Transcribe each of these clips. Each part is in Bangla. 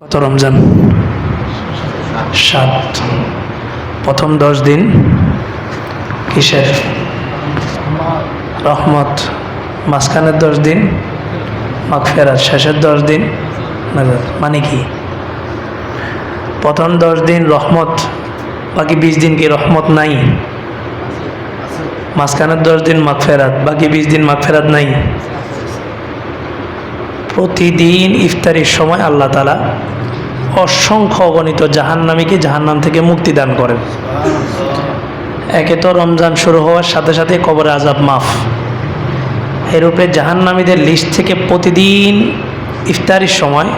কত রমজান? 7। প্রথম 10 দিন কিসের? রহমত। মাঝখানের 10 দিন মাগফিরাত। শেষের 10 দিন নাজাত। মানে কি? প্রথম 10 দিন রহমত, বাকি 20 দিন কি রহমত নাই? মাঝখানের 10 দিন মাগফিরাত, বাকি 20 দিন মাগফিরাত নাই? প্রতিদিন ইফতারির সময় আল্লাহ তাআলা অসংখ্য অগণিত জাহান্নামীকে জাহান্নাম থেকে মুক্তি দান করেন। একে তো রমজান শুরু হওয়ার সাথে সাথে কবরে আযাব মাফ, এর উপরে জাহান্নামীদের লিস্ট থেকে প্রতিদিন ইফতারির সময়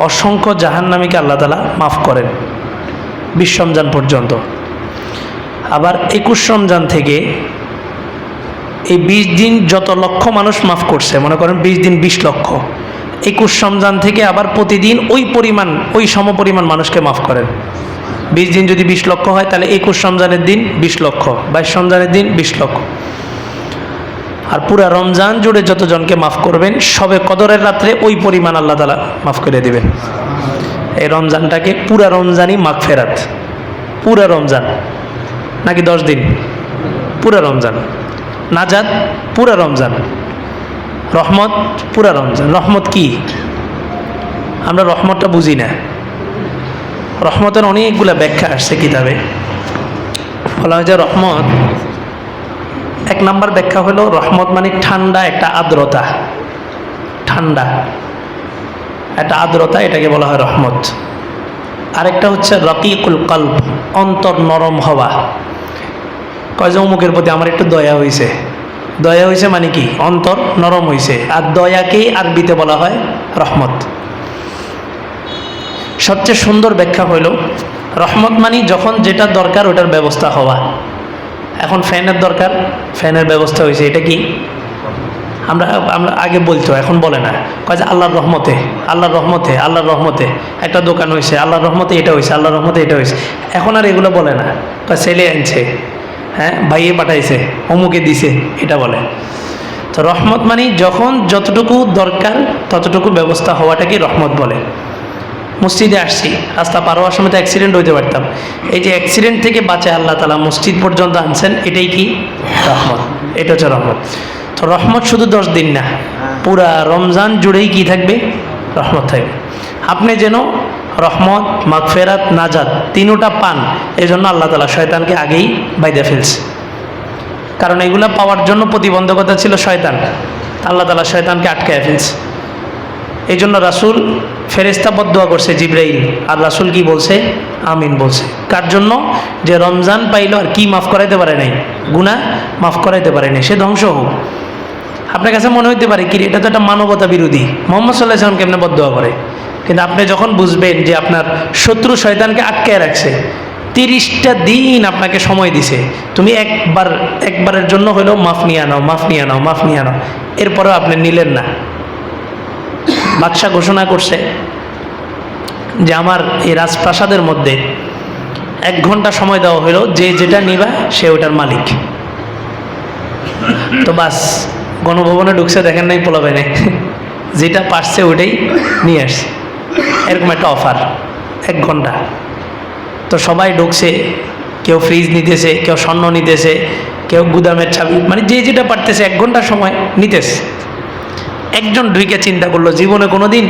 অসংখ্য জাহান্নামীকে আল্লাহ তাআলা মাফ করেন 20 রমজান পর্যন্ত। আবার 21 রমজান থেকে এই 20 দিন যত লক্ষ মানুষ মাফ করছে, মনে করেন 20 দিন 20 লক্ষ, 21 রমজান থেকে আবার প্রতিদিন ওই সমপরিমাণ মানুষকে মাফ করেন। 20 দিন যদি 20 লক্ষ হয় তাহলে 21 রমজানের দিন 20 লক্ষ, 22 রমজানের দিন 20 লক্ষ। আর পুরা রমজান জুড়ে যতজনকে মাফ করবেন সবে কদরের রাত্রে ওই পরিমাণ আল্লাহ তাআলা মাফ করে দিবেন। এই রমজানটাকে পুরা রমজানই মাগফিরাত। পুরা রমজান নাকি 10 দিন? পুরা রমজান। নাজাত পুরা রমজান। রহমত পুরা রমজান। রহমত কি? আমরা রহমতটা বুঝি না। রহমতের অনেকগুলো ব্যাখ্যা আসছে কিতাবে। বলা হয় যে রহমত, 1 নাম্বার ব্যাখ্যা হলো রহমত মানে ঠান্ডা একটা আর্দ্রতা, ঠান্ডা একটা আর্দ্রতা, এটাকে বলা হয় রহমত। আরেকটা হচ্ছে রকিকুল কলব, অন্তর নরম হওয়া। কয় যে অমুকের প্রতি আমার একটু দয়া হয়েছে। দয়া হয়েছে মানে কি? অন্তর নরম হয়েছে। আর দয়াকেই আরবিতে বলা হয় রহমত। সবচেয়ে সুন্দর ব্যাখ্যা হইল রহমত মানে যখন যেটা দরকার ওটার ব্যবস্থা হওয়া। এখন ফ্যানের দরকার, ফ্যানের ব্যবস্থা হয়েছে, এটা কি? আমরা আগে বলতো, এখন বলে না। কয় যে আল্লাহর রহমতে, আল্লাহর রহমতে, আল্লাহর রহমতে একটা দোকান হয়েছে, আল্লাহর রহমতে এটা হয়েছে, আল্লাহর রহমতে এটা হয়েছে। এখন আর এগুলো বলে না। কয় ছেলে আনছে, হ্যাঁ ভাইয়ে পাঠাইছে, অমুকে দিছে, এটা বলে। তো রহমত মানে যখন যতটুকু দরকার ততটুকু ব্যবস্থা হওয়াটাকে রহমত বলে। মসজিদে আসছি, রাস্তা পার হওয়ার সময় তো অ্যাক্সিডেন্ট হইতে পারতাম, এই যে অ্যাক্সিডেন্ট থেকে বাঁচে আল্লাহ তাআলা মসজিদ পর্যন্ত আনছেন, এটাই কি? রহমত। এটা হচ্ছে রহমত। তো রহমত শুধু 10 দিন না, পুরা রমজান জুড়েই কি থাকবে? রহমত থাকবে। আপনি যেন রহমত, মাগফিরাত, নাজাত তিনোটা পান, এই জন্য আল্লাহ তাআলা শয়তানকে আগেই বাইদা ফেলছে। কারণ এগুলা পাওয়ার জন্য প্রতিবন্ধকতা ছিল শয়তান, আল্লাহ তাআলা শয়তানকে আটকায় ফেলছে। এই জন্য রাসূল ফেরেশতা বদদুয়া করছে জিবরাইল, আর রাসূল কি বলছে? আমিন বলছে। কার জন্য? যে রমজান পাইল আর কি মাফ করাইতে পারে নাই, গুনাহ মাফ করাইতে পারে নাই, সে ধ্বংস হোক। আপনার কাছে মনে হইতে পারে কি এটা তো একটা মানবতা বিরোধী, মুহাম্মদ সাল্লাল্লাহু আলাইহি ওয়াসাল্লাম কেমনে বদদুয়া করে? কিন্তু আপনি যখন বুঝবেন যে আপনার শত্রু শয়তানকে আটকায় রাখছে, 30টা দিন আপনাকে সময় দিছে, তুমি একবারের জন্য হলেও মাফ নিয়ে আনাও, মাফ নিয়ে আনাও, মাফ নিয়ে আনাও, এরপরেও আপনি নিলেন না। বাদশা ঘোষণা করছে যে আমার এই রাজপ্রাসাদের মধ্যে 1 ঘন্টা সময় দেওয়া হলো, যে যেটা নিবা সে ওটার মালিক। তো বাস গণভবনে ঢুকছে, দেখেন নাই পোলাপাইনে, যেটা পারছে ওটাই নিয়ে আসছে, এরকম একটা অফার 1 ঘন্টা। তো সবাই ঢুকছে, কেউ ফ্রিজ নিতেছে, কেউ স্বর্ণ নিতেছে, কেউ গুদামের চাবি, মানে যে যেটা পারতেছে 1 ঘন্টা সময় নিতেছে। একজন ঢুকে চিন্তা করলো জীবনে কোনো দিন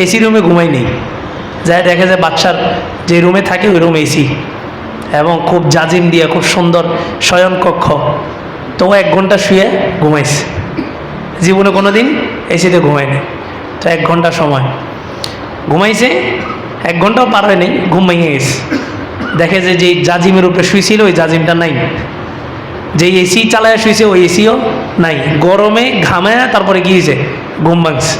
এসি রুমে ঘুমাইনি, যাই দেখে যে বাচ্চার যে রুমে থাকে ওই রুম এসি এবং খুব জাজিম দিয়ে খুব সুন্দর শয়নকক্ষ। তো 1 ঘন্টা শুয়ে ঘুমাইছে, জীবনে কোনো দিন এসিতে ঘুমায়নি। তো 1 ঘন্টা সময় ঘুমাইছে, 1 ঘন্টাও পার হয়নি, ঘুম ভেঙে গেছে। দেখে যে যেই জাজিমের উপরে শুয়েছিল ওই জাজিমটা নাই, যেই এসি চালায় শুয়েছে ওই এসিও নাই, গরমে ঘামায় তারপরে কি হয়েছে? ঘুম ভাঙছে।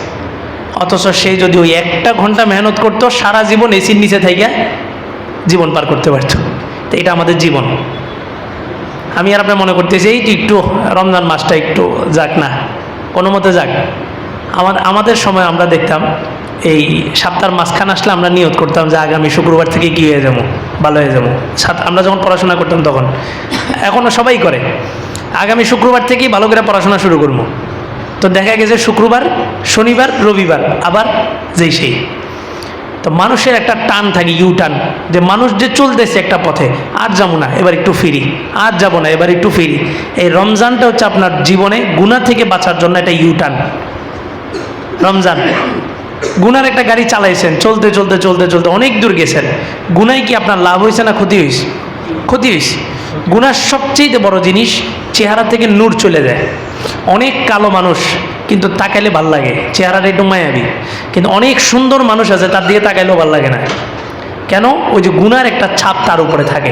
অথচ সে যদি ওই 1টা ঘন্টা মেহনত করতো, সারা জীবন এসির নিচে থেকে জীবন পার করতে পারত। তো এটা আমাদের জীবন। আমি আর আপনার মনে করতেছি এই একটু রমজান মাসটা একটু যাক না, কোনো মতে যাক। আমাদের সময় আমরা দেখতাম এই সপ্তাহের মাঝখানে আসলে আমরা নিয়ত করতাম যে আগামী শুক্রবার থেকে কী হয়ে যাবো, ভালো হয়ে যাবো। আমরা যখন পড়াশোনা করতাম তখন, এখনও সবাই করে, আগামী শুক্রবার থেকেই ভালো করে পড়াশোনা শুরু করবো। তো দেখা গেছে শুক্রবার, শনিবার, রবিবার আবার যেই সেই। তো মানুষের একটা টান থাকে, ইউ টার্ন, যে মানুষ যে চলতেছে একটা পথে, আর যাবো না এবার একটু ফিরি, আর যাবো না এবার একটু ফিরি। এই রমজানটা হচ্ছে আপনার জীবনে গুনাহ থেকে বাঁচার জন্য একটা ইউ টার্ন। রমজান গুনার একটা গাড়ি চালাইছেন, চলতে চলতে চলতে চলতে অনেক দূর গেছেন, গুনায় কি আপনার লাভ হয়েছে না ক্ষতি হয়েছে? ক্ষতি হয়েছে। গুনার সবচেয়ে বড় জিনিস, চেহারা থেকে নূর চলে যায়। অনেক কালো মানুষ কিন্তু তাকাইলে ভাল লাগে, চেহারাটা একটু মায়াবী, কিন্তু অনেক সুন্দর মানুষ আছে তার দিকে তাকাইলেও ভাল লাগে না। কেন? ওই যে গুনার একটা ছাপ তার উপরে থাকে।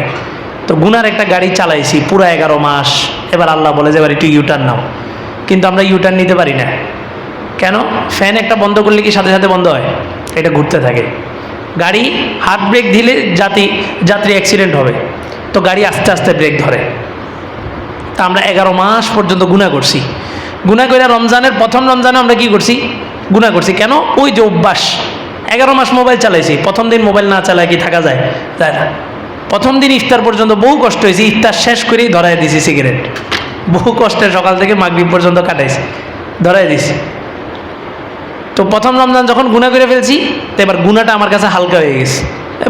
তো গুনার একটা গাড়ি চালাইছি পুরো 11 মাস, এবার আল্লাহ বলে যে এবার একটু ইউটার্ন নাও, কিন্তু আমরা ইউটার্ন নিতে পারি না। কেন? ফ্যান একটা বন্ধ করলে কি সাথে সাথে বন্ধ হয়? এটা ঘুরতে থাকে। গাড়ি হাত ব্রেক দিলে যাত্রী অ্যাক্সিডেন্ট হবে, তো গাড়ি আস্তে আস্তে ব্রেক ধরে। তা আমরা 11 মাস পর্যন্ত গুনাহ করছি। গুনাহ করে রমজানের প্রথম রমজানে আমরা কি করছি? গুনাহ করছি। কেন? ওই যে অভ্যাস, 11 মাস মোবাইল চালাইছি, প্রথম দিন মোবাইল না চালায় কি থাকা যায়? তাই না? প্রথম দিন ইফতার পর্যন্ত বহু কষ্ট হয়েছে, ইফতার শেষ করেই ধরাই দিছি সিগারেট, বহু কষ্টে সকাল থেকে মাগরিব পর্যন্ত কাটাইছি, ধরাই দিছি। তো প্রথম রমজান যখন গুনাহ করে ফেলছি, তো এবার গুনাহটা আমার কাছে হালকা হয়ে গেছে।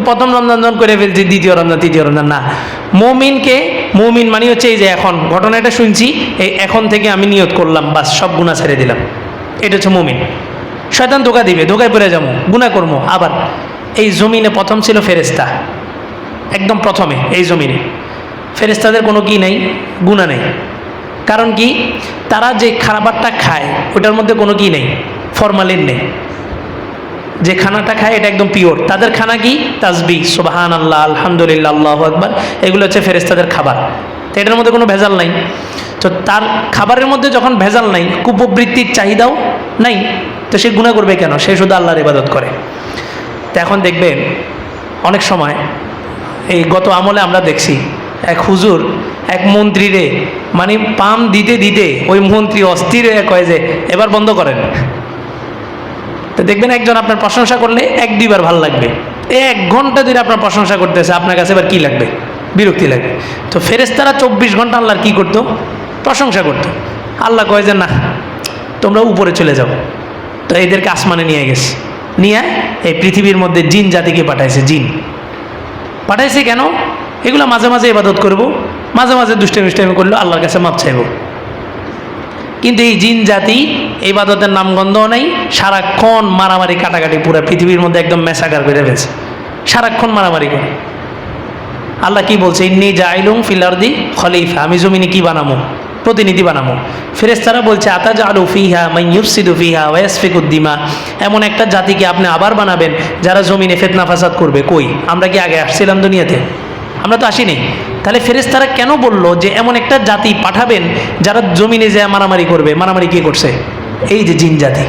প্রথম রমজান যখন করে ফেলছি, দ্বিতীয় রমজান তৃতীয় রমজান না। মুমিন মানে হচ্ছে এই যে এখন ঘটনাটা শুনছি, এই এখন থেকে আমি নিয়ত করলাম, বাস সব গুনাহ ছেড়ে দিলাম, এটা হচ্ছে মুমিন। শয়তান ধোকা দিবে, ধোকায় পড়ে যাবো, গুনাহ করবো। আবার এই জমিনে প্রথম ছিল ফেরেশতা, একদম প্রথমে এই জমিনে ফেরেশতাদের কোনো কি নেই, গুনাহ নেই। কারণ কি? তারা যে খাবারটা খায় ওটার মধ্যে কোনো কি নেই, ফরমালিন নেই। যে খানাটা খায় এটা একদম পিওর। তাদের খানা কি? তাসবিহ, সুবহানাল্লাহ, আলহামদুলিল্লাহ, আল্লাহু আকবার, এগুলো হচ্ছে ফেরেশতাদের খাবার। তো এটার মধ্যে কোনো ভেজাল নাই। তো তার খাবারের মধ্যে যখন ভেজাল নাই, কুপ্রবৃত্তির চাহিদাও নাই, তো সে গুনাহ করবে কেন? সে শুধু আল্লাহর ইবাদত করে। তো এখন দেখবেন অনেক সময়, এই গত আমলে আমরা দেখছি, এক হুজুর এক মন্ত্রীরে মানে পাম দিতে দিতে ওই মন্ত্রী অস্থির হয়ে কয় যে এবার বন্ধ করেন। তো দেখবেন একজন আপনার প্রশংসা করলে 1-2 বার ভালো লাগবে, 1 ঘন্টা ধরে আপনার প্রশংসা করতেছে, আপনার কাছে এবার কী লাগবে? বিরক্তি লাগবে। তো ফেরেশতারা 24 ঘন্টা আল্লাহর কী করতো? প্রশংসা করতো। আল্লাহ কয় যে না, তোমরা উপরে চলে যাও। তো এদেরকে আসমানে নিয়ে গেছে, নিয়ে এই পৃথিবীর মধ্যে জিন জাতিকে পাঠাইছে। জিন পাঠাইছে কেন? এগুলো মাঝে মাঝে ইবাদত করব, মাঝে মাঝে দুষ্টামি করলেও আল্লাহর কাছে মাপ চাইব। কিন্তু এই জিন জাতি ইবাদতের নামগন্ধও নেই, সারাক্ষণ মারামারি কাটাকাটি, পুরো পৃথিবীর মধ্যে একদম মেসাকার করে ফেলছে, সারাক্ষণ মারামারি করে। আল্লাহ কি বলছে? ইন্নী জাইলুম ফিল আরদি খলিফা, আমি জমিনে কি বানাবো? প্রতিনিধি বানাবো। ফেরেশতারা বলছে আতাজআলু ফিহা মান ইউফসিদু ফিহা ওয়া ইয়াসফিকুদ দিমা, এমন একটা জাতিকে আপনি আবার বানাবেন যারা জমিনে ফিতনা ফাসাদ করবে। কই, আমরা কি আগে আসছিলাম দুনিয়াতে? আমরা তো আসিনি। তাহলে ফেরেশতারা কেন বললো যে এমন একটা জাতি পাঠাবেন যারা জমিনে যায় মারামারি করবে? মারামারি কে করছে? এই যে জিন জাতি।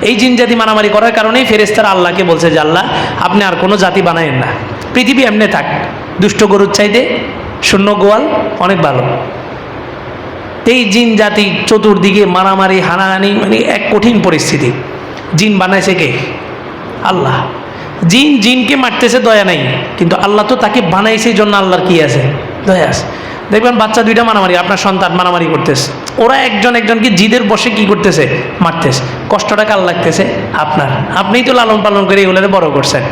এই জিন জাতি মারামারি করার কারণেই ফেরেশতারা আল্লাহকে বলছে যে আল্লাহ, আপনি আর কোনো জাতি বানায়েন না, পৃথিবী এমনি থাক, দুষ্ট গরুর চাইতে শূন্য গোয়াল অনেক ভালো। এই জিন জাতি চতুর্দিকে মারামারি হানাহানি, মানে এক কঠিন পরিস্থিতি। জিন বানাইছে কে? আল্লাহ। জিনকে মারতেছে, দয়া নাই, কিন্তু আল্লাহ তো তাকে বানাইছে, জন্য আল্লাহর কি আছে? দয়া আছে। দেখবেন বাচ্চা দুইটা মারামারি, আপনার সন্তান মারামারি করতেছে, ওরা একজনকে জিদের বসে কি করতেছে? মারতেছে। কষ্টটা কার লাগতেছে? আপনার। আপনিই তো লালন পালন করে এগুলোরে বড় করছেন।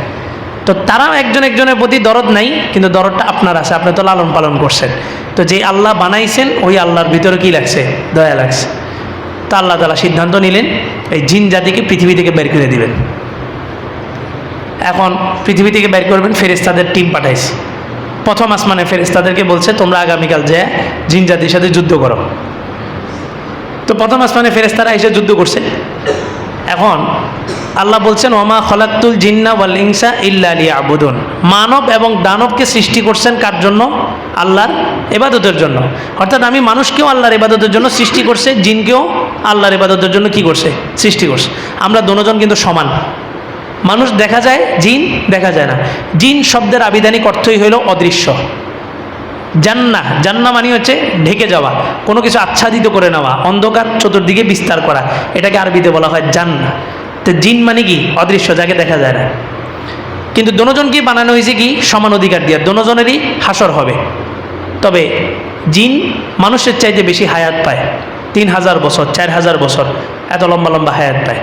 তো তারা একজনের প্রতি দরদ নাই, কিন্তু দরদটা আপনার আছে, আপনি তো লালন পালন করছেন। তো যে আল্লাহ বানাইছেন ওই আল্লাহর ভিতরে কি লাগছে? দয়া লাগছে। তো আল্লাহ তাআলা সিদ্ধান্ত নিলেন এই জিন জাতিকে পৃথিবী থেকে বের করে দিবেন। এখন পৃথিবী থেকে বের করবেন, ফেরেশতাদের টিম পাঠাইছে। প্রথম আসমানে ফেরেশতাদেরকে বলছে তোমরা আগামীকাল যে জিন জাতির সাথে যুদ্ধ করো। তো প্রথম আসমানে ফেরেশতারা এসে যুদ্ধ করছে। এখন আল্লাহ বলছেন ওমা খলাকতুল জিন্না ওয়াল ইনসা ইল্লা লিয়াবুদুন, মানব এবং দানবকে সৃষ্টি করছেন কার জন্য? আল্লাহর ইবাদতের জন্য। অর্থাৎ আমি মানুষকেও আল্লাহর ইবাদতের জন্য সৃষ্টি করছে, জিনকেও আল্লাহর ইবাদতের জন্য কি করছে? সৃষ্টি করছে। আমরা দুজন কিন্তু সমান। মানুষ দেখা যায়, জিন দেখা যায় না। জিন শব্দের আবিধানিক অর্থই হইল অদৃশ্য। জান্না মানে হচ্ছে ঢেকে যাওয়া, কোনো কিছু আচ্ছাদিত করে নেওয়া, অন্ধকার চতুর্দিকে বিস্তার করা, এটাকে আরবিতে বলা হয় জান্না। তো জিন মানে কি? অদৃশ্য, যাকে দেখা যায় না। কিন্তু দুজনকেই বানানো হয়েছে কি? সমান অধিকার দিয়ে, দুজনেরই হাসর হবে। তবে জিন মানুষের চাইতে বেশি হায়াত পায়, 3000 বছর 4000 বছর এত লম্বা লম্বা হায়াত পায়।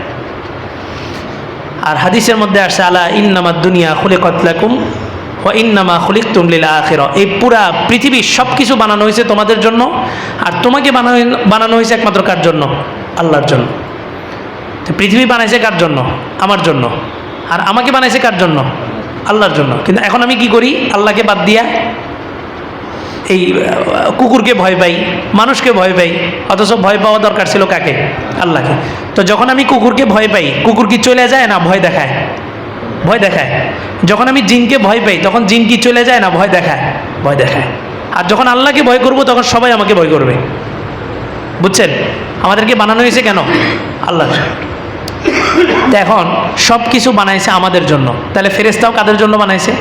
আর হাদিসের মধ্যে আসছে আলা ইন্নামাদ দুনিয়া খুলিকাত লাকুম ওয়া ইন্নামা খুলিকতুম লিল আখিরা, এই পুরা পৃথিবী সব কিছু বানানো হয়েছে তোমাদের জন্য, আর তোমাকে বানানো হয়েছে একমাত্র কার জন্য? আল্লাহর জন্য। তো পৃথিবী বানাইছে কার জন্য? আমার জন্য। আর আমাকে বানাইছে কার জন্য? আল্লাহর জন্য। কিন্তু এখন আমি কি করি? আল্লাহকে বাদ দিয়া এই কুকুরকে ভয় পাই, মানুষকে ভয় পাই, অথচ ভয় পাওয়া দরকার ছিল কাকে? আল্লাহকে। তো যখন আমি কুকুরকে ভয় পাই, কুকুর কি চলে যায় না ভয় দেখায়? ভয় দেখায়। যখন আমি জিনকে ভয় পাই, তখন জিন কি চলে যায় না ভয় দেখায়? ভয় দেখায়। আর যখন আল্লাহকে ভয় করব, তখন সবাই আমাকে ভয় করবে। বুঝছেন? আমাদেরকে বানানো হয়েছে কেন? আল্লাহ। তো এখন সব কিছু বানাইছে আমাদের জন্য, তাহলে ফেরেশতাও কাদের জন্য বানাইছে?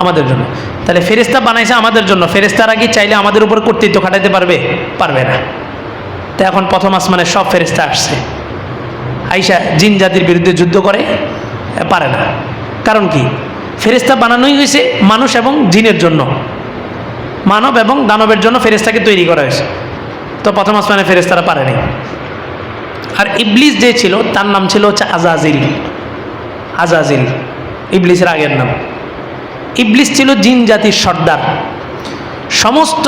আমাদের জন্য। তাহলে ফেরেশতা বানাইছে আমাদের জন্য, ফেরেশতারা কি চাইলে আমাদের উপর কর্তৃত্ব খাটাইতে পারবে? পারবে না। তো এখন প্রথম আসমানে সব ফেরেশতা আসছে, আইসা জিন জাতির বিরুদ্ধে যুদ্ধ করে? পারে না। কারণ কি? ফেরেশতা বানানোই হয়েছে মানুষ এবং জিনের জন্য, মানব এবং দানবের জন্য ফেরেশতাকে তৈরি করা হয়েছে। তো প্রথম আসমানে ফেরেশতারা পারেনি। আর ইবলিস যে ছিল, তার নাম ছিল হচ্ছে আজাজিল। আজাজিল ইবলিসের আগের নাম। ইবলিস ছিল জিন জাতির সর্দার। সমস্ত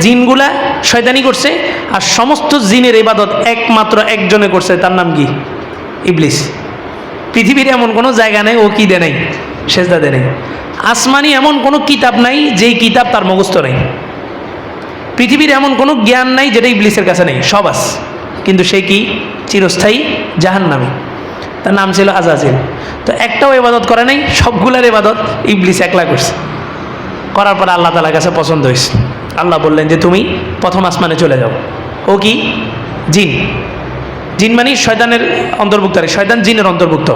জিনগুলা শয়তানি করছে, আর সমস্ত জিনের ইবাদত একমাত্র একজনে করছে, তার নাম কি? ইবলিস। পৃথিবীর এমন কোনো জায়গা নেই ও কি দেয় নাই? সেজদা দেয় নাই। আসমানি এমন কোনো কিতাব নাই যেই কিতাব তার মুখস্থ নেই। পৃথিবীর এমন কোনো জ্ঞান নাই যেটা ইবলিসের কাছে নেই, সব আছে। কিন্তু সে কি? চিরস্থায়ী জাহান্নামী। তার নাম ছিল আজাজিল। তো একটাও ইবাদত করে নাই, সবগুলার ইবাদত ইবলিস একলা করছে। করার পর আল্লাহ তাআলার কাছে পছন্দ হয়েছে। আল্লাহ বললেন যে তুমি প্রথম আসমানে চলে যাও। ও কি? জিন। জিন মানে শয়তানের অন্তর্ভুক্ত, আর শয়তান জিনের অন্তর্ভুক্ত।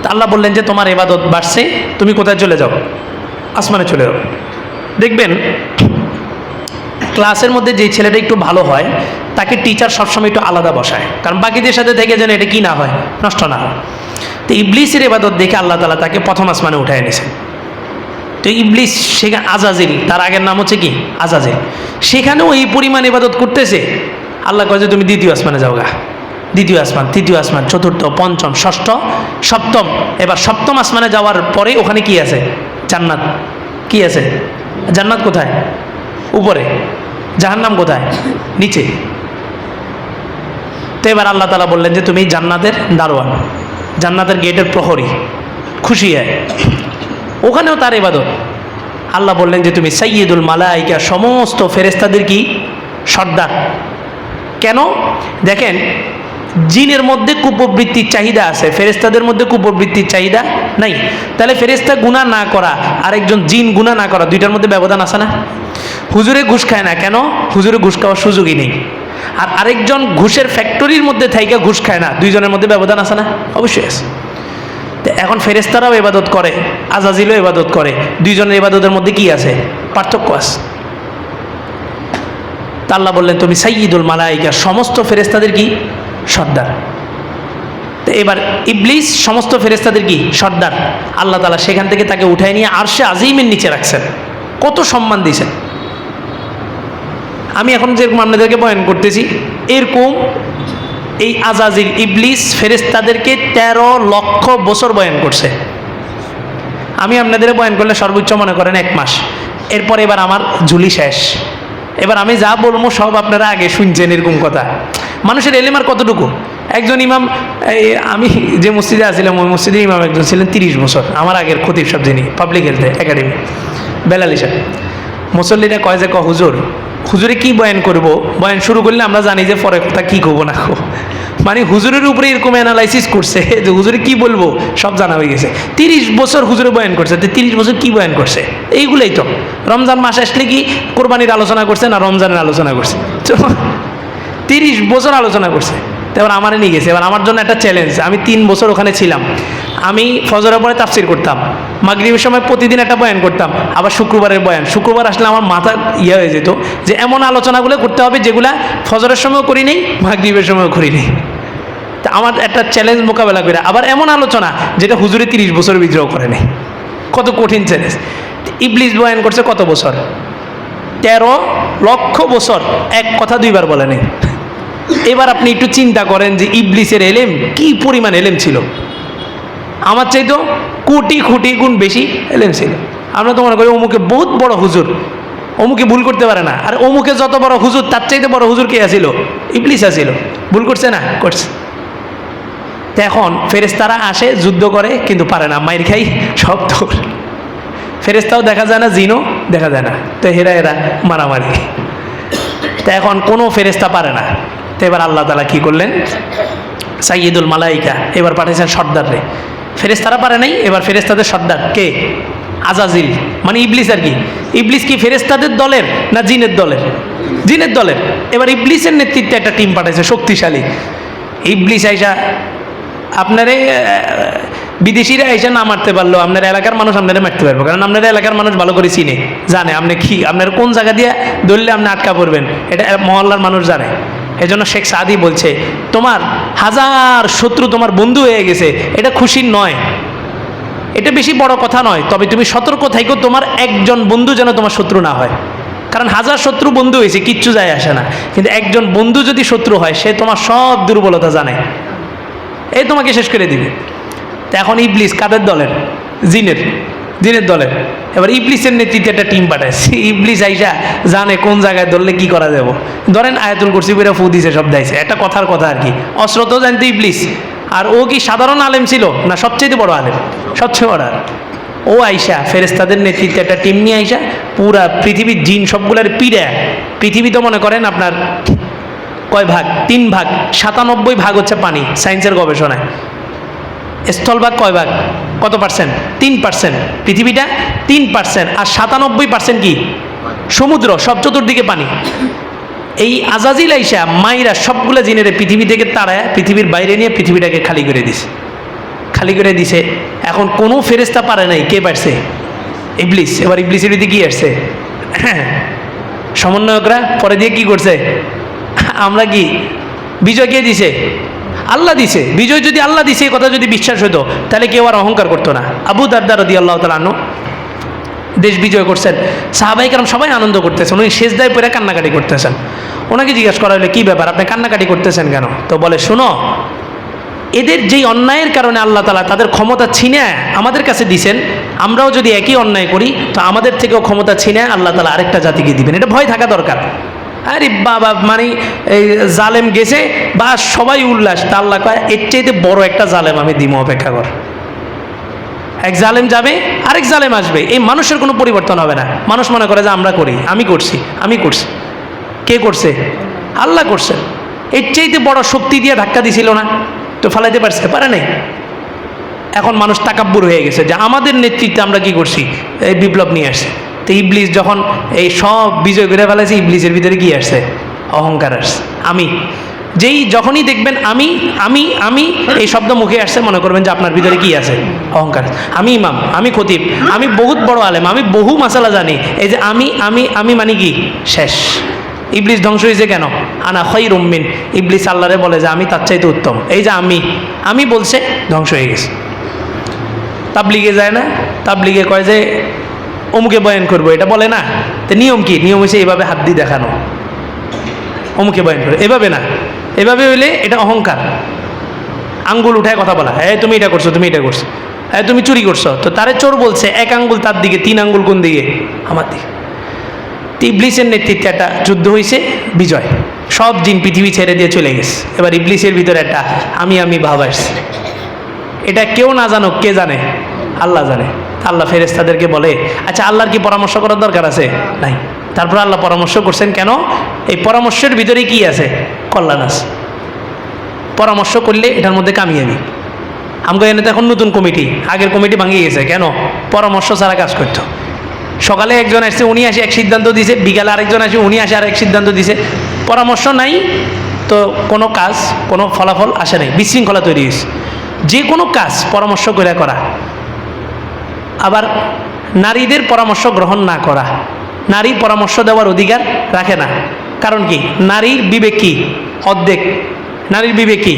তা আল্লাহ বললেন যে তোমার ইবাদত বাড়ছে, তুমি কোথায় চলে যাও? আসমানে চলে যাও। দেখবেন ক্লাসের মধ্যে যে ছেলেটা একটু ভালো হয়, তাকে টিচার সবসময় একটু আলাদা বসায়, কারণ বাকিদের সাথে থেকে যেন এটা কি না হয়, নষ্ট না হয়। তো ইবলিসের ইবাদত দেখে আল্লাহ তাআলা তাকে প্রথম আসমানে উঠায় এনেছেন। তো ইবলিস সেখানে আজাজিল, তার আগের নাম হচ্ছে কি? আজাজিল। সেখানেও এই পরিমাণ ইবাদত করতেছে। আল্লাহ কয় যে তুমি দ্বিতীয় আসমানে যাও গা। দ্বিতীয় আসমান, তৃতীয় আসমান, চতুর্থ, পঞ্চম, ষষ্ঠ, সপ্তম। এবার সপ্তম আসমানে যাওয়ার পরে ওখানে কি আছে? জান্নাত। কি আছে? জান্নাত কোথায়? উপরে। জাহান্নাম কোথায়? নিচে। তো এবার আল্লাহ তাআলা বললেন যে তুমি জান্নাতের দারোয়ান, জান্নাতের গেটের প্রহরী, খুশি হয়। ওখানেও তার ইবাদত। আল্লাহ বললেন যে তুমি সাইয়্যিদুল মালাইকা, সমস্ত ফেরেশতাদের কি? সর্দার। কেন? দেখেন, জিনের মধ্যে কুপ্রবৃত্তির চাহিদা আছে, ফেরেশতাদের মধ্যে কুপ্রবৃত্তির চাহিদা নাই। তাহলে ফেরেশতা গুনাহ না করা আর একজন জিন গুনাহ না করা, দুইটার মধ্যে ব্যবধান আছে না? হুজুরে ঘুষ খায় না কেন? হুজুরে ঘুষ খাওয়ার সুযোগই নেই। আর আরেকজন ঘুষের ফ্যাক্টরির মধ্যে থাইকা ঘুষ খায় না, দুইজনের মধ্যে ব্যবধান আছে না? অবশ্যই আছে। তো এখন ফেরেশতারাও ইবাদত করে, আজাজিলও ইবাদত করে, দুইজনের ইবাদতের মধ্যে কি আছে? পার্থক্য আছে। তা আল্লাহ বললেন তুমি সাইয়্যিদুল মালাইকা, সমস্ত ফেরেশতাদের কি? সর্দার। তো এবার ইবলিস সমস্ত ফেরেশতাদের কি? সর্দার। আল্লাহ তাআলা সেখান থেকে তাকে উঠায় নিয়ে আরশে আজিমের নিচে রাখছেন। কত সম্মান দিয়েছেন। আমি এখন যেরকম আপনাদেরকে বয়ান করতেছি, এরকম এই আজাজিল ইবলিস ফেরেশতাদেরকে 13 লক্ষ বছর বয়ান করছে। আমি আপনাদের বয়ান করলে সর্বোচ্চ মনে করেন 1 মাস। এরপর এবার আমার ঝুলি শেষ। এবার আমি যা বলবো সব আপনারা আগে শুনছেন, এরকম কথা। মানুষের এলেম আর কতটুকু? একজন ইমাম, আমি যে মসজিদে আসছিলাম ওই মসজিদে ইমাম একজন ছিলেন 30 বছর, আমার আগের খতিব সাহেব, যিনি পাবলিক হেলথ একাডেমি, বেলালী সাহেব। মুসল্লিরা কয় যে হুজুরে কি বয়ান করব? বয়ান শুরু করলে আমরা জানি যে পরে কথা কী করবো না। মানে হুজুরের উপরে এরকম অ্যানালাইসিস করছে যে হুজুরে কি বলবো সব জানা হয়ে গেছে। 30 বছর হুজুরে বয়ান করছে। 30 বছর কি বয়ান করছে? এইগুলোই তো। রমজান মাস আসলে কি কোরবানির আলোচনা করছে না রমজানের আলোচনা করছে? 30 বছর আলোচনা করছে। তো এবার আমারে নিয়ে গেছে। এবার আমার জন্য একটা চ্যালেঞ্জ। আমি 3 বছর ওখানে ছিলাম। আমি ফজরের পরে তাফসির করতাম, মাগরিবের সময় প্রতিদিন একটা বয়ান করতাম, আবার শুক্রবারের বয়ান। শুক্রবার আসলে আমার মাথা হয়ে যেত যে এমন আলোচনাগুলো করতে হবে যেগুলা ফজরের সময়ও করি নেই, মাগরিবের সময়ও করি নেই। তা আমার একটা চ্যালেঞ্জ মোকাবেলা করে আবার এমন আলোচনা যেটা হুজুরে 30 বছর বিদ্রোহ করে নেই। কত কঠিন চ্যালেঞ্জ। ইবলিস বয়ান করছে কত বছর? 13 লক্ষ বছর, এক কথা 2 বার বলে নেই। এবার আপনি একটু চিন্তা করেন যে ইবলিসের এলেম কি পরিমাণ এলেম ছিল, আমার চাইতো কোটি কোটি গুণ বেশি এলেম ছিল। আমরা তো মনে করি অমুকে বহুত বড় হুজুর, অমুকে ভুল করতে পারে না, আর অমুকে যত বড় হুজুর তার চাইতে বড় হুজুর কে আছিল? ইবলিস আছিল। ভুল করছে না? করছে। তো এখন ফেরেশতারা আসে, যুদ্ধ করে, কিন্তু পারে না, মাইর খাই সব তোর। ফেরেশতাও দেখা যায় না, জিনও দেখা যায় না, তো হেরা হেরা মারামারি। তো এখন কোনো ফেরেশতা পারে না। তো এবার আল্লাহ তাআলা কি করলেন? সাইয়্যিদুল মালাইকা এবার পাঠিয়েছেন সর্দাররে। ফেরেশতারা পারে নাই, এবার ফেরেশতাদের সর্দার কে? আজাজিল, মানে ইবলিস আর কি। ইবলিস কি ফেরেশতাদের দলের না জিনের দলের? জিনের দলের। এবার ইবলিসের নেতৃত্বে একটা টিম পাঠাইছে শক্তিশালী। ইবলিস আইসা আপনারে বিদেশিরা আইসা না মারতে পারলো, আপনার এলাকার মানুষ আপনারা মারতে পারবো, কারণ আপনার এলাকার মানুষ ভালো করে চিনে, জানে আপনি কি, আপনার কোন জায়গা দিয়ে ধরলে আপনি আটকা পড়বেন, এটা মহল্লার মানুষ জানে। এই জন্য শেখ সাদি বলছে, তোমার হাজার শত্রু তোমার বন্ধু হয়ে গেছে, এটা খুশির নয়, এটা বেশি বড় কথা নয়, তবে তুমি সতর্ক থাইকো তোমার একজন বন্ধু যেন তোমার শত্রু না হয়। কারণ হাজার শত্রু বন্ধু হয়েছে, কিচ্ছু যায় আসে না, কিন্তু একজন বন্ধু যদি শত্রু হয়, সে তোমার সব দুর্বলতা জানে, এই তোমাকে শেষ করে দিবে। তো এখন ইবলিস কাদের দলের? জিনের, জিনের দলের। এবার ইবলিসের নেতৃত্বে একটা টিম পাঠাইছে। ইবলিস আইসা জানে কোন জায়গায় ধরলে কি করা যাব। ধরেন আয়াতুল কুরসি করে ফু দিছে, সব দাইছে, একটা কথার কথা আর কি। অস্ত্র তো জানতো ইবলিস, আর ও কি সাধারণ আলেম ছিল না সবচেয়ে বড় আলেম? সবচেয়ে বড়। ও আইসা ফেরেশতাদের নেতৃত্বে একটা টিম নিয়ে আইসা পুরা পৃথিবীর জিন সবগুলার পিড়ে, পৃথিবী তো মনে করেন আপনার কয় ভাগ? 3 ভাগ, 97 ভাগ হচ্ছে পানি সায়েন্সের গবেষণায়। স্থলভাগ কয় ভাগ? কত পার্সেন্ট? 3%। পৃথিবীটা 3%, আর 97% কি? সমুদ্র, সব চতুর্দিকে পানি। এই আজাজিল আইসা মাইরা সবগুলো জিনেরে পৃথিবী থেকে তাড়ায় পৃথিবীর বাইরে নিয়ে পৃথিবীটাকে খালি করে দিছে, খালি করে দিছে। এখন কোনো ফেরেশতা পারে নাই, কে পারছে? ইবলিস। এবার ইবলিসের দিকে কি আসছে? সমন্বয়করা পরে দিয়ে কি করছে? আমরা কি বিজয় কে দিছে? আল্লাহ দিছে। বিজয় যদি আল্লাহ দিছে, এই কথা যদি বিশ্বাস হতো, তাহলে কেউ আর অহংকার করতো না। আবু দারদা রাদিয়াল্লাহু তাআলা আনহু দেশ বিজয় করছেন, সাহাবায়ে কেরাম সবাই আনন্দ করতেছেন, উনি সেজদায় পড়ে কান্নাকাটি করতেছেন। ওনাকে জিজ্ঞাসা করা হলো, কী ব্যাপার, আপনি কান্নাকাটি করতেছেন কেন? তো বলে, শোনো, এদের যেই অন্যায়ের কারণে আল্লাহ তাআলা তাদের ক্ষমতা ছিনে আমাদের কাছে দিছেন, আমরাও যদি একই অন্যায় করি তো আমাদের থেকেও ক্ষমতা ছিনে আল্লাহ তাআলা আরেকটা জাতিকে দিবেন, এটা ভয় থাকা দরকার। আরে বাবা, মানে এই জালেম গেছে বা সবাই উল্লাস, তা আল্লাহ কয় এর চাইতে বড় একটা জালেম আমি দিব, অপেক্ষা কর। এক জালেম যাবে, আরেক জালেম আসবে, এই মানুষের কোনো পরিবর্তন হবে না। মানুষ মনে করে যে আমরা করি, আমি করছি, আমি করছি। কে করছে? আল্লাহ করছে। এর চাইতে বড় শক্তি দিয়ে ধাক্কা দিছিল না, তো ফালাইতে পারছে? পারে নাই। এখন মানুষ তাকাব্বুর হয়ে গেছে যে আমাদের নেতৃত্বে আমরা কি করছি, এই বিপ্লব নিয়ে আসছে। তো ইবলিস যখন এই সব বিজয় করে ফেলেছে, ইবলিসের ভিতরে কি আসছে? অহংকার আসছে। আমি যখনই দেখবেন আমি আমি আমি এই শব্দ মুখে আসছে, মনে করবেন যে আপনার ভিতরে কি আছে? অহংকার। আমি ইমাম, আমি খতিব, আমি বহুত বড় আলেম, আমি বহু মাসালা জানি, এই যে আমি আমি আমি মানে কি? শেষ। ইবলিস ধ্বংস হয়েছে কেন? আনা খায়রুম মিন। ইবলিস আল্লাহরে বলে যে আমি তার চাইতে উত্তম। এই যে আমি বলছে, ধ্বংস হয়ে গেছে। তাবলিগে যায় না, তাবলিগে কয় যে অমুকে বয়ান করবো, এটা বলে না। তো নিয়ম কি? নিয়ম হয়েছে এইভাবে হাত দিয়ে দেখানো, অমুকে বয়ান করে, এভাবে না। এভাবে হইলে এটা অহংকার। আঙ্গুল উঠায় কথা বলা, হ্যাঁ তুমি এটা করছো, তুমি এটা করছো, হ্যাঁ তুমি চুরি করছো, তো তারে চোর বলছে, 1 আঙ্গুল তার দিকে, 3 আঙ্গুল কোন দিকে? আমার দিকে। ইবলিসের নেতৃত্বে একটা যুদ্ধ হয়েছে, বিজয়। সব জিন পৃথিবী ছেড়ে দিয়ে চলে গেছে। এবার ইবলিসের ভিতরে একটা আমি ভাব আসছে। এটা কেউ না জানুক, কে জানে? আল্লাহ জানে। আল্লাহ ফেরেশতাদেরকে বলে, আচ্ছা আল্লাহর কি পরামর্শ করার দরকার আছে? নাই। তারপর আল্লাহ পরামর্শ করছেন কেন? এই পরামর্শের ভিতরে কি আছে? কল্যাণ আছে। পরামর্শ করলে এটার মধ্যে কামিয়াবি। আমাকে এনে তো এখন নতুন কমিটি, আগের কমিটি ভাঙিয়ে গেছে কেন? পরামর্শ ছাড়া কাজ করতো। সকালে একজন আসছে, উনি আসে এক সিদ্ধান্ত দিছে, বিকালে আরেকজন আসে, উনি আসে আরেক সিদ্ধান্ত দিছে। পরামর্শ নাই তো কোনো কাজ, কোনো ফলাফল আসে নাই, বিশৃঙ্খলা তৈরি হয়েছে। যে কোনো কাজ পরামর্শ করে করা। আবার নারীদের পরামর্শ গ্রহণ না করা, নারী পরামর্শ দেওয়ার অধিকার রাখে না। কারণ কি? নারীর বিবেক কি? অর্ধেক। নারীর বিবেক কি?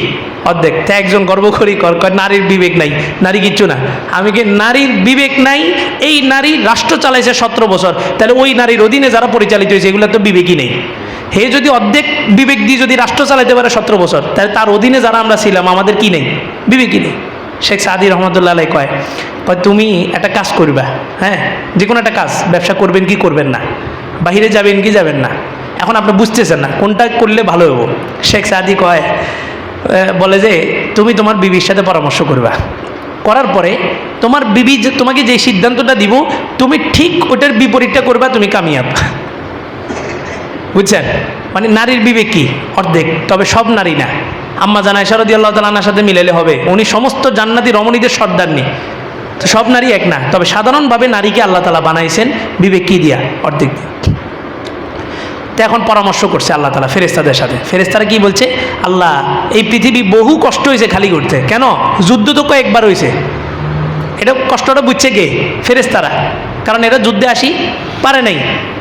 অর্ধেক। তা একজন গর্ব করি নারীর বিবেক নাই, নারী কিচ্ছু না। আমি কি নারীর বিবেক নাই? এই নারী রাষ্ট্র চালাইছে 17 বছর, তাহলে ওই নারীর অধীনে যারা পরিচালিত হয়েছে এগুলো তো বিবেকই নেই। হে যদি অর্ধেক বিবেক দিয়ে যদি রাষ্ট্র চালাইতে পারে 17 বছর, তাহলে তার অধীনে যারা আমরা ছিলাম আমাদের কি নেই? বিবেকই নেই। শেখ সাদি রহমতুল্লাহ আলাইহি কয় তুমি একটা কাজ করবা, হ্যাঁ, যে কোনো একটা কাজ, ব্যবসা করবেন কি করবেন না, বাহিরে যাবেন কি যাবেন না, এখন আপনি বুঝতেছেন না কোনটা করলে ভালো হবো। শেখ সাদি কয় বলে যে তুমি তোমার বিবির সাথে পরামর্শ করবা, করার পরে তোমার বিবি তোমাকে যে সিদ্ধান্তটা দিব তুমি ঠিক ওটার বিপরীতটা করবা, তুমি কামিয়াব। বুঝছেন? মানে নারীর বিবেক কি? অর্ধেক, তবে সব নারী না। আম্মা জান আয়েশা রাদিয়াল্লাহু তাআলা আনহার সাথে মিলাইলে হবে, উনি সমস্ত জান্নাতি রমণীদের সর্দারনি। তো সব নারী এক না, তবে সাধারণভাবে নারীকে আল্লাহ তাআলা বানাইছেন বিবেক কি দিয়া? অর্ধেক দিয়া। তো এখন পরামর্শ করছে আল্লাহ তাআলা ফেরেশতাদের সাথে। ফেরেশতারা কি বলছে? আল্লাহ, এই পৃথিবী বহু কষ্ট হয়েছে খালি করতে, কেন? যুদ্ধ তো কয়েকবার হয়েছে। এটা কষ্টটা বুঝছে কে? ফেরেশতারা, কারণ এরা যুদ্ধে আসি পারে নাই।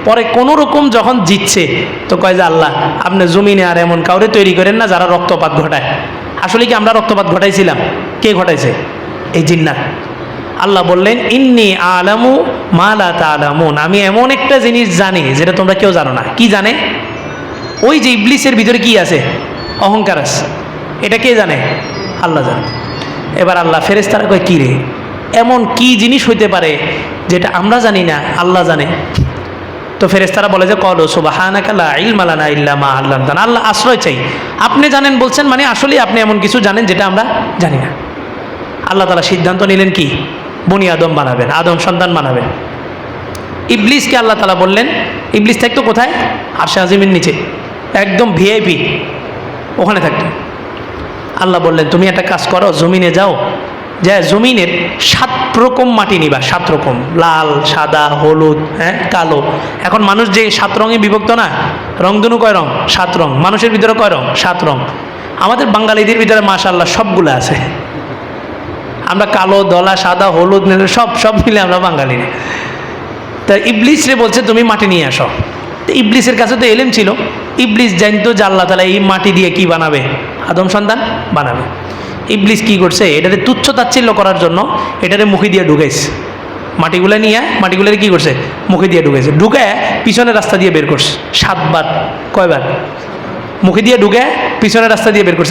পরে কোনো রকম যখন জিতছে তো কয় যে আল্লাহ, আপনি জমিনে আর এমন কাউরে তৈরি করেন না যারা রক্তপাত ঘটায়। আসলে কি আমরা রক্তপাত ঘটাইছিলাম? কে ঘটাইছে? এই জিন্নাত। আল্লাহ বললেন ইন্নী আলামু মা লা তা'লামুন, আমি এমন একটা জিনিস জানি যেটা তোমরা কেউ জানো না। কি জানে? ওই যে ইবলিসের ভিতরে কি আছে? অহংকার আছে। এটা কে জানে? আল্লাহ জানে। এবার আল্লাহ ফেরেশতারা কয় কী রে, এমন কি জিনিস হইতে পারে যেটা আমরা জানি না, আল্লাহ জানে? তো ফেরেশতারা বলে যে ক্বালু সুবহানাকা লা ইলমা লানা ইল্লা মা আল্লামতানা। আল্লাহ আশ্রয় চাই, আপনি জানেন বলছেন মানে আসলেই আপনি এমন কিছু জানেন যেটা আমরা জানি না। আল্লাহ তাআলা সিদ্ধান্ত নিলেন কি? বনি আদম বানাবেন, আদম সন্তান বানাবেন। ইবলিসকে আল্লাহ তাআলা বললেন, ইবলিস থাকতো কোথায়? আরশে আজিমের নিচে, একদম ভিআইপি, ওখানে থাকতো। আল্লাহ বললেন তুমি একটা কাজ করো, জমিনে যাও, যে জমিনের 7 রকম মাটি নিবা, 7 রকম, লাল, সাদা, হলুদ, হ্যাঁ, কালো। এখন মানুষ যে 7 রঙে বিভক্ত না, রংধনু কয় রং? 7 রং। মানুষের ভিতরে কয় রং? 7 রং। আমাদের বাঙালিদের ভিতরে মাশাআল্লাহ সবগুলো আছে। আমরা কালো, ধলা, সাদা, হলুদ, সব সব মিলে আমরা বাঙালি। তা ইবলিস রে বলছে তুমি মাটি নিয়ে আসো। তো ইবলিসের কাছে তো এলেম ছিল, ইবলিস জানতো যে আল্লাহ তাআলা এই মাটি দিয়ে কি বানাবে? আদম সন্তান বানাবে। ইবলিস কি করছে? এটাতে তুচ্ছ তাচ্ছিল্য করার জন্য এটারে মুখে দিয়ে ঢুকাইছে। মাটিগুলো নিয়ে মাটিগুলোরে কি করছে? মুখে দিয়ে ঢুকাইছে। ঢুকে পিছনের রাস্তা দিয়ে বের করছে 7 বার। কয়বার? মুখে দিয়ে ঢুকে পিছনের রাস্তা দিয়ে বের করছে।